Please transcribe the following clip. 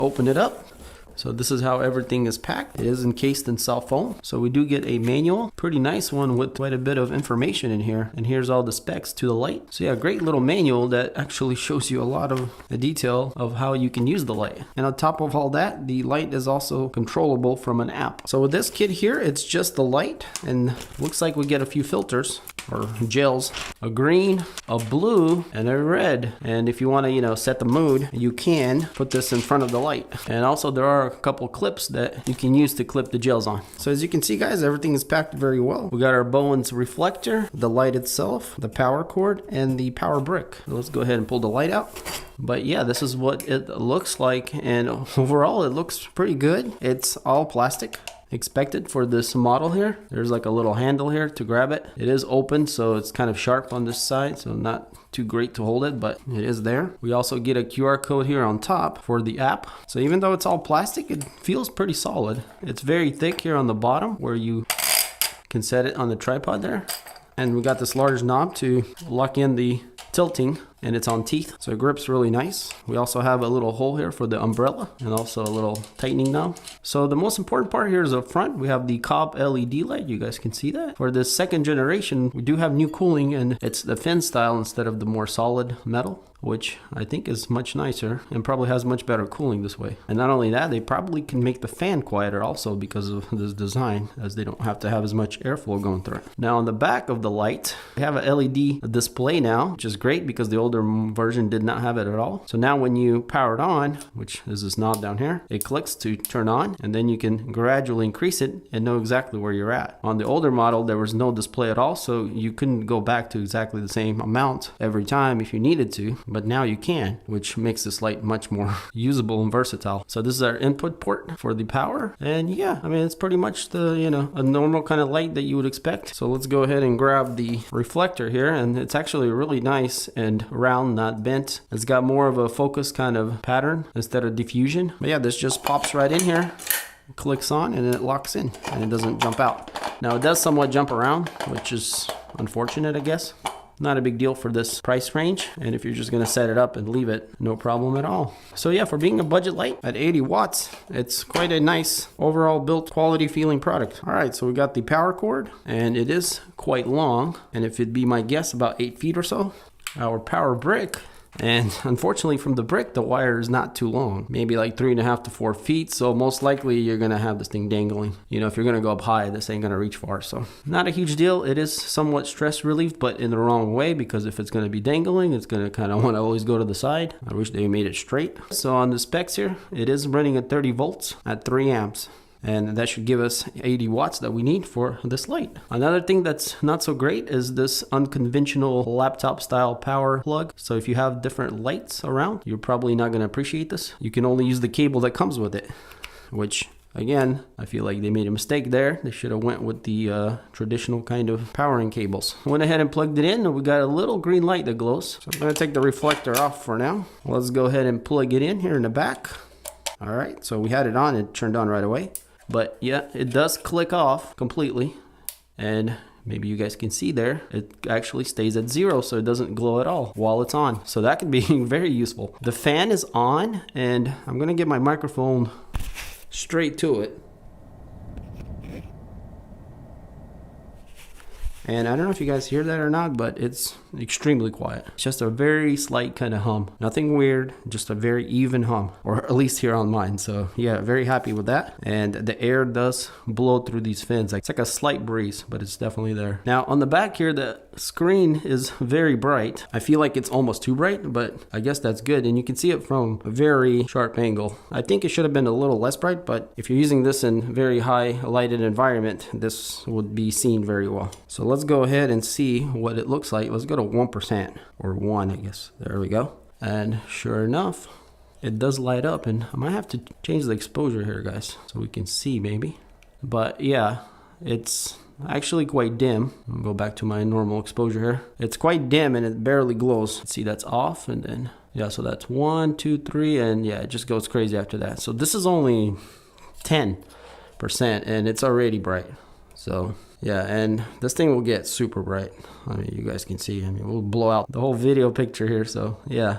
open it up. So this is how everything is packed. It is encased in soft foam. So we do get a manual, pretty nice one with quite a bit of information in here. And here's all the specs to the light. So yeah, great little manual that actually shows you a lot of the detail of how you can use the light. And on top of all that, the light is also controllable from an app. So with this kit here, it's just the light, and looks like we get a few filters or gels, a green, a blue, and a red. And if you want to, set the mood, you can put this in front of the light. And also there are a couple clips that you can use to clip the gels on. So as you can see, guys, everything is packed very well. We got our Bowens reflector, the light itself, the power cord, and the power brick. So let's go ahead and pull the light out. But yeah, this is what it looks like, and overall it looks pretty good. It's all plastic. Expected for this model here. There's like a little handle here to grab it. It is open, so it's kind of sharp on this side, so not too great to hold it, but it is there. We also get a QR code here on top for the app. So even though it's all plastic, it feels pretty solid. It's very thick here on the bottom where you can set it on the tripod there. And we got this large knob to lock in the tilting, and it's on teeth, so it grips really nice. We also have a little hole here for the umbrella and also a little tightening knob. So the most important part here is up front. We have the COB LED light. You guys can see that. For this second generation, we do have new cooling, and it's the fin style instead of the more solid metal, which I think is much nicer and probably has much better cooling this way. And not only that, they probably can make the fan quieter also because of this design, as they don't have to have as much airflow going through it. Now on the back of the light, we have a LED display now, which is great because the older version did not have it at all. So now when you power it on, which is this knob down here, it clicks to turn on, and then you can gradually increase it and know exactly where you're at. On the older model, there was no display at all, so you couldn't go back to exactly the same amount every time if you needed to. But now you can, which makes this light much more usable and versatile. So this is our input port for the power, and yeah, I mean, it's pretty much the, a normal kind of light that you would expect. So let's go ahead and grab the reflector here, and it's actually really nice and round, not bent. It's got more of a focus kind of pattern instead of diffusion. But yeah, this just pops right in here, clicks on, and it locks in, and it doesn't jump out. Now it does somewhat jump around, which is unfortunate, I guess. Not a big deal for this price range, and if you're just gonna set it up and leave it, no problem at all. So yeah, for being a budget light at 80 watts, it's quite a nice overall built quality feeling product. All right, so we got the power cord, and it is quite long, and if it'd be my guess, about 8 feet or so. Our power brick, and unfortunately from the brick, the wire is not too long, maybe like 3.5 to 4 feet. So most likely you're gonna have this thing dangling. If you're gonna go up high, this ain't gonna reach far. So not a huge deal. It is somewhat stress relief, but in the wrong way, because if it's gonna be dangling, it's gonna kind of want to always go to the side. I wish they made it straight. So on the specs here, it is running at 30 volts at 3 amps. And that should give us 80 watts that we need for this light. Another thing that's not so great is this unconventional laptop style power plug. So if you have different lights around, you're probably not going to appreciate this. You can only use the cable that comes with it, which again, I feel like they made a mistake there. They should have went with the traditional kind of powering cables. Went ahead and plugged it in, and we got a little green light that glows. So I'm going to take the reflector off for now. Let's go ahead and plug it in here in the back. All right, so we had it on, it turned on right away. But yeah, it does click off completely, and maybe you guys can see there, it actually stays at 0, so it doesn't glow at all while it's on. So that can be very useful. The fan is on, and I'm gonna get my microphone straight to it. And I don't know if you guys hear that or not, but it's extremely quiet. It's just a very slight kind of hum. Nothing weird, just a very even hum, or at least here on mine. So yeah, very happy with that. And the air does blow through these fins. It's like a slight breeze, but it's definitely there. Now on the back here, the screen is very bright. I feel like it's almost too bright, but I guess that's good. And you can see it from a very sharp angle. I think it should have been a little less bright, but if you're using this in very high lighted environment, this would be seen very well. So let's go ahead and see what it looks like. Let's go to 1%, or 1, I guess. There we go. And sure enough, it does light up, and I might have to change the exposure here, guys, so we can see maybe. But yeah, it's actually quite dim. I'll go back to my normal exposure here. It's quite dim and it barely glows. See, that's off, and then yeah, so that's 1, 2, 3, and yeah, it just goes crazy after that. So this is only 10%, and it's already bright. So yeah, and this thing will get super bright. I mean, you guys can see, I mean, we'll blow out the whole video picture here. So yeah,